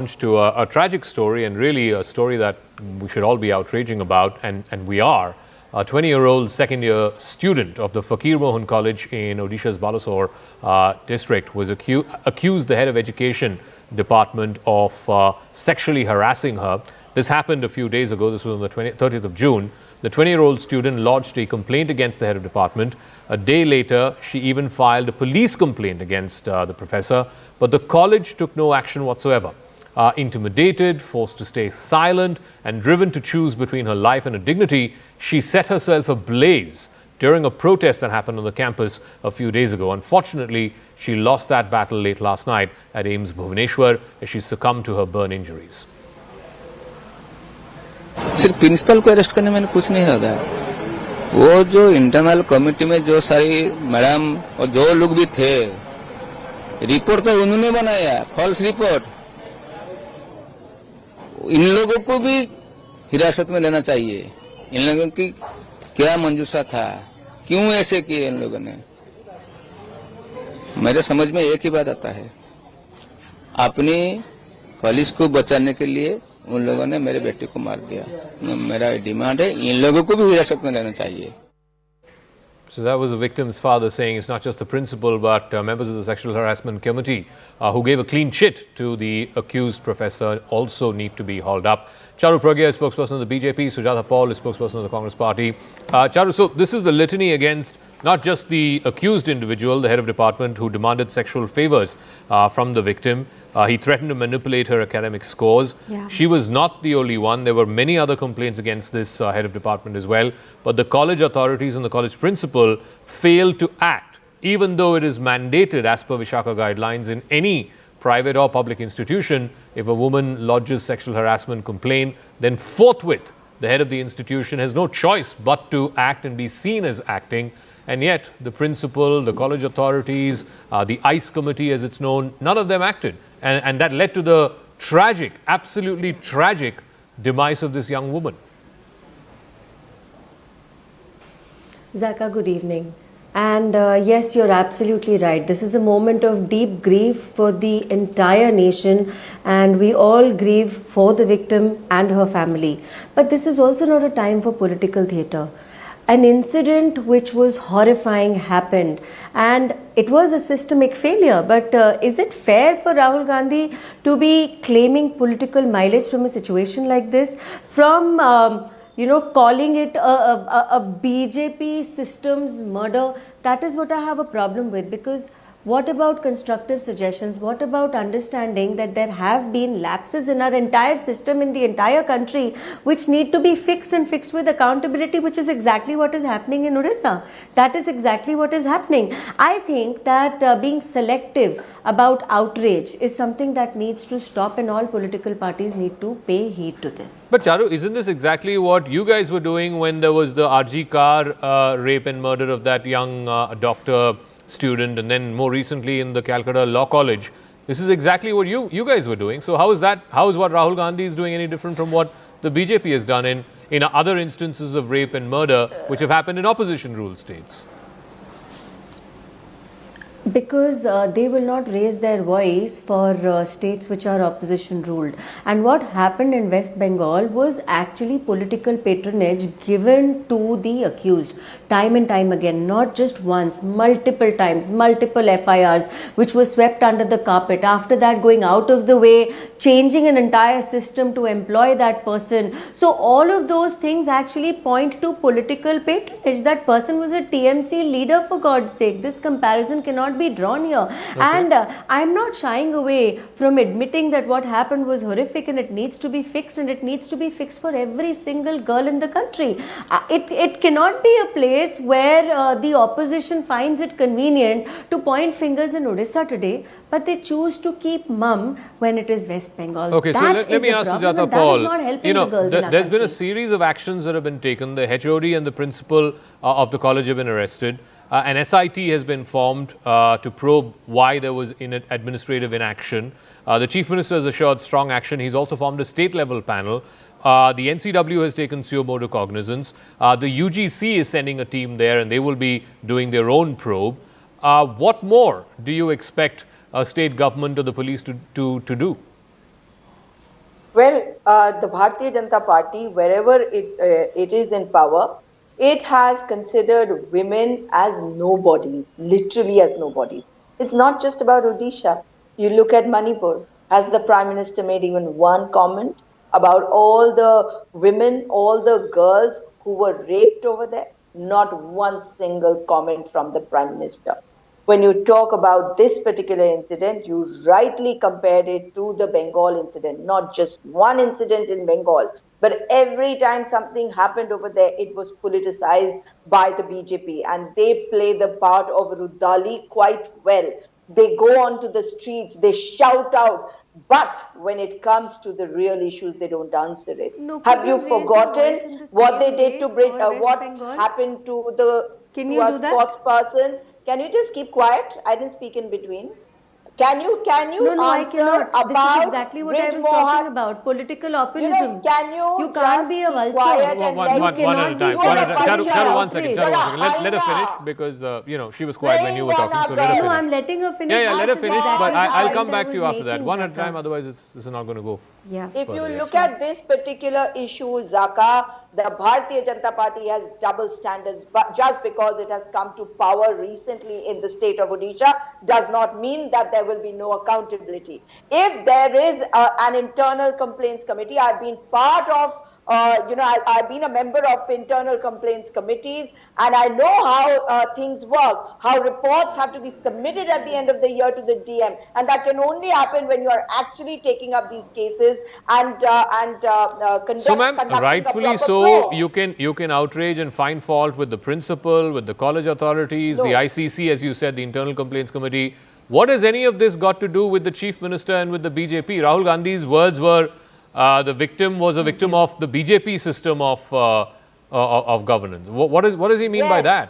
To a tragic story, and really a story that we should all be outraging about, and we are. A 20-year-old second-year student of the Fakir Mohan College in Odisha's Balasore district was accused the head of education department of sexually harassing her. This happened a few days ago. This was on the 30th of June. The 20-year-old student lodged a complaint against the head of department. A day later, she even filed a police complaint against the professor, but the college took no action whatsoever. Intimidated, forced to stay silent, and driven to choose between her life and her dignity, she set herself ablaze during a protest that happened on the campus a few days ago. Unfortunately, she lost that battle late last night at AIIMS Bhubaneswar as she succumbed to her burn injuries. सिर्फ principal को arrest करने में कुछ नहीं होगा। वो जो internal committee में जो सारी मैडम और जो लोग भी थे, रिपोर्ट तो उन्होंने बनाया, फॉल्स रिपोर्ट। इन लोगों को भी हिरासत में लेना चाहिए। इन लोगों की क्या मंजूसा था, क्यों ऐसे किए इन लोगों ने? मेरे समझ में एक ही बात आता है, अपनी कॉलेज को बचाने के लिए उन लोगों ने मेरे बेटे को मार दिया। मेरा डिमांड है, इन लोगों को भी हिरासत में लेना चाहिए। So that was the victim's father saying it's not just the principal but members of the sexual harassment committee who gave a clean chit to the accused professor also need to be hauled up. Charu Pragya is spokesperson of the BJP, Sujata Paul is spokesperson of the Congress party. Charu, so this is the litany against not just the accused individual, the head of department who demanded sexual favors from the victim. He threatened to manipulate her academic scores. Yeah. She was not the only one. There were many other complaints against this head of department as well. But the college authorities and the college principal failed to act, even though it is mandated as per Vishaka guidelines in any private or public institution. If a woman lodges sexual harassment complaint, then forthwith the head of the institution has no choice but to act and be seen as acting. And yet the principal, the college authorities, the ICE committee as it's known, none of them acted. And that led to the tragic, absolutely tragic demise of this young woman. Zaka, good evening. And yes, you're absolutely right. This is a moment of deep grief for the entire nation, and we all grieve for the victim and her family. But this is also not a time for political theatre. An incident which was horrifying happened, and it was a systemic failure. But is it fair for Rahul Gandhi to be claiming political mileage from a situation like this? From calling it a BJP system's murder? That is what I have a problem with, because what about constructive suggestions? What about understanding that there have been lapses in our entire system in the entire country which need to be fixed, and fixed with accountability, which is exactly what is happening in Odisha. That is exactly what is happening. I think that being selective about outrage is something that needs to stop, and all political parties need to pay heed to this. But Charu, isn't this exactly what you guys were doing when there was the RG Kar rape and murder of that young doctor student, and then more recently in the Calcutta Law College? This is exactly what you guys were doing. So how is what Rahul Gandhi is doing any different from what the BJP has done in other instances of rape and murder which have happened in opposition ruled states? Because they will not raise their voice for states which are opposition ruled. And what happened in West Bengal was actually political patronage given to the accused time and time again, not just once, multiple times, multiple FIRs which were swept under the carpet. After that, going out of the way, changing an entire system to employ that person. So all of those things actually point to political patronage. That person was a TMC leader, for God's sake. This comparison cannot be drawn here. Okay. And I'm not shying away from admitting that what happened was horrific, and it needs to be fixed, and it needs to be fixed for every single girl in the country. It cannot be a place where the opposition finds it convenient to point fingers in Odisha today, but they choose to keep mum when it is West Bengal. Okay, so let me ask Sujata Paul. There's been a country. series of actions that have been taken. The HOD and the principal of the college have been arrested. An SIT has been formed to probe why there was administrative inaction. The Chief Minister has assured strong action. He's also formed a state-level panel. The NCW has taken suo motu cognizance. The UGC is sending a team there, and they will be doing their own probe. What more do you expect a state government or the police to do? The Bharatiya Janata Party, wherever it is in power, it has considered women as nobodies, literally as nobodies. It's not just about Odisha. You look at Manipur. Has the Prime Minister made even one comment about all the women, all the girls who were raped over there? Not one single comment from the Prime Minister. When you talk about this particular incident, you rightly compared it to the Bengal incident, not just one incident in Bengal, but every time something happened over there, it was politicized by the BJP, and they play the part of Rudali quite well. They go onto the streets, they shout out, but when it comes to the real issues, they don't answer it. No, Have could you you raise your voice in forgotten the what they same did way to bring, for West what Bengal? happened to the Can to you our do that? sports persons? Can you just keep quiet? I didn't speak in between. Can you No, I answer cannot. This is about exactly what I Bridge was Mohan? talking about. Political opportunism. Can you can't just be a keep vulture. quiet and let You One cannot at a be time. You are One a at a time. vulture. Charu, one second. Charu, one Outrage. second. Let her finish Aina. because she was quiet when you were talking. So let her No, finish. I'm letting her finish. Yeah, let her This is finish. But exactly the I'll point come I back to was you after that. making, One at a Zaka. time. Otherwise, this is not going to go. Yeah. If you further, look yes. at this particular issue, Zaka, the Bharatiya Janata Party has double standards, but just because it has come to power recently in the state of Odisha does not mean that there will be no accountability. If there is an internal complaints committee, I've been part of I've been a member of internal complaints committees, and I know how things work, how reports have to be submitted at the end of the year to the DM, and that can only happen when you are actually taking up these cases and So, ma'am, conducting a rightfully proper so, probe. you can outrage and find fault with the principal, with the college authorities, No. the ICC, as you said, the Internal Complaints Committee. What has any of this got to do with the chief minister and with the BJP? Rahul Gandhi's words were the victim was a victim of the BJP system of governance. What does he mean by Yes. that?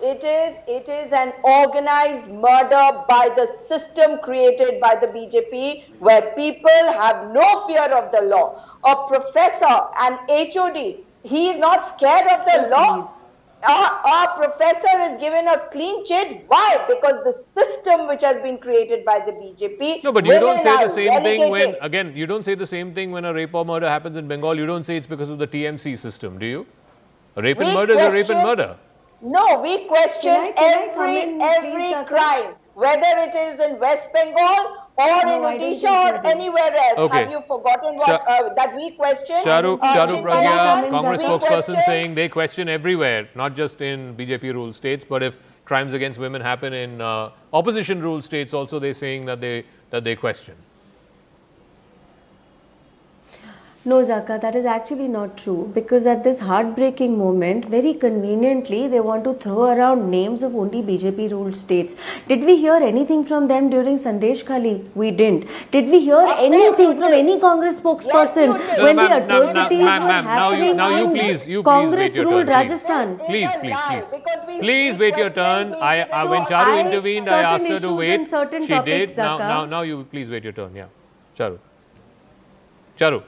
It is an organized murder by the system created by the BJP, where people have no fear of the law. A professor, an HOD, he is not scared of the law. Please. Our professor is given a clean chit. Why? Because the system which has been created by the BJP. No, but you don't women say are the same thing when, relegated. again, you don't say the same thing when a rape or murder happens in Bengal. You don't say it's because of the TMC system, do you? A rape and We murder is a rape and question- murder. No, we question Can I come in, every please, Zaka? crime, whether it is in West Bengal or in I don't Odisha think or you do. anywhere else. Okay. Have you forgotten what that we question? Charu Chinmaya Pragya, Gandhi, Congress we spokesperson, question- saying they question everywhere, not just in BJP ruled states, but if crimes against women happen in opposition ruled states, also they're saying that they question. No, Zaka, that is actually not true, because at this heartbreaking moment, very conveniently, they want to throw around names of only BJP ruled states. Did we hear anything from them during Sandesh Khali? We didn't. Did we hear course anything you from did. any Congress spokesperson Yes, you did. when the Ma'am, atrocities were ma'am, happening now you in please wait Congress your ruled turn, please. Rajasthan? Please, It's a please, lie, please. because we Please wait your turn. question When these Charu I- intervened, I asked her to certain wait. issues and certain She topics, did. Now, Zaka. now you please wait your turn. Yeah, Charu. Charu.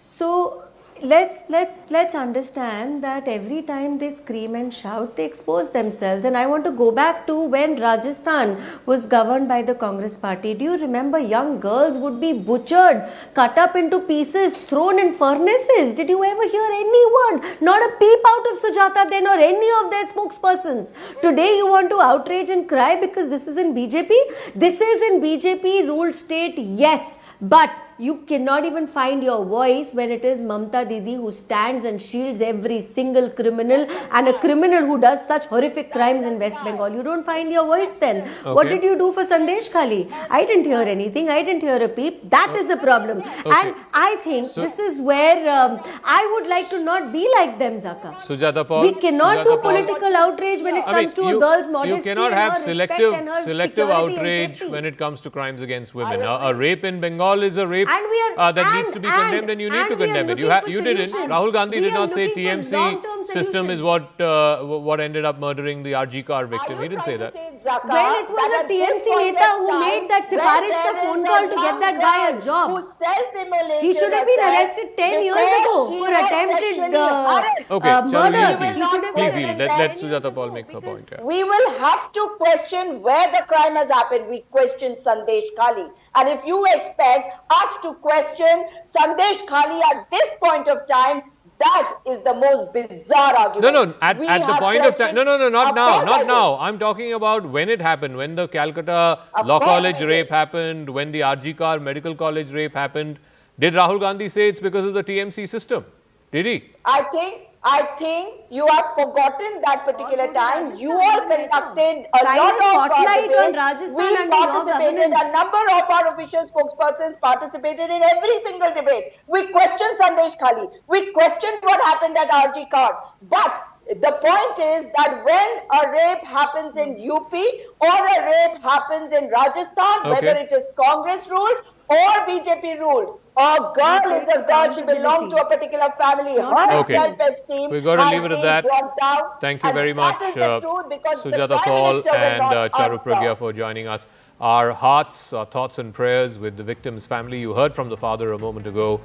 So let's understand that every time they scream and shout, they expose themselves. And I want to go back to when Rajasthan was governed by the Congress party. Do you remember young girls would be butchered, cut up into pieces, thrown in furnaces? Did you ever hear any word? Not a peep out of Sujata then or any of their spokespersons. Today you want to outrage and cry because this is in BJP? This is in BJP ruled state, yes. But you cannot even find your voice when it is Mamta Didi who stands and shields every single criminal, and a criminal who does such horrific crimes in West Bengal. You don't find your voice then. What Okay. did you do for Sandesh Khali? I didn't hear anything. I didn't hear a peep. That is the problem. And I think this is where I would like to not be like them, Zaka. Sujata Paul. We cannot Sujata do Paul. political outrage when it comes to a girl's modesty. You cannot and have her selective respect and her selective security and outrage safety. when it comes to crimes against women. I A rape in Bengal is a rape And we are- that and- needs to be condemned, and you need to we are condemn it. looking for You didn't. solutions. Rahul Gandhi We did are not say looking for TMC long-term system is solutions. what ended up murdering the RG car victim. He didn't say that. Zaka, when it was that a at this TMC point neta of who time, made that when sifarish there ka is phone a call to get young that guy a girl job. who self-immolated He should have been herself arrested 10 years because ago she for was attempted sexually harassed. Okay, murder. Charulina, We will He not should have please been yield. arrested Let 10 Sujata years Paul ago make her because point. Yeah. We will have to question where the crime has happened. We question Sandesh Khali. And if you expect us to question Sandesh Khali at this point of time, that is the most bizarre argument. No, at We the have point of time. questioned- No, not Of now, course I not will. now. I'm talking about when it happened, when the Calcutta Of Law course College we rape did. happened, when the RG Kar Medical College rape happened. Did Rahul Gandhi say it's because of the TMC system? Did he? I think you have forgotten that particular Or go to time. Rajasthan You all even later. conducted a Shine lot a of spotlight on debates. Rajasthan We under your participated. governance. A number of our official spokespersons participated in every single debate. We questioned Sandesh Khali. We questioned what happened at RG Kar. But the point is that when a rape happens in UP or a rape happens in Rajasthan, Okay. whether it is Congress ruled or BJP ruled, a girl is a girl. She belongs to a particular family. Her Okay. self-esteem We've got to has leave it at been that. brought down. Thank you And very much, that is the truth because the Sujata Prime Paul Minister will and not Charu answer. Pragya for joining us. Our hearts, our thoughts and prayers with the victim's family. You heard from the father a moment ago.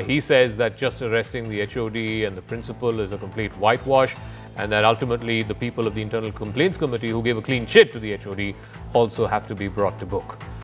He says that just arresting the HOD and the principal is a complete whitewash, and that ultimately the people of the Internal Complaints Committee who gave a clean chit to the HOD also have to be brought to book.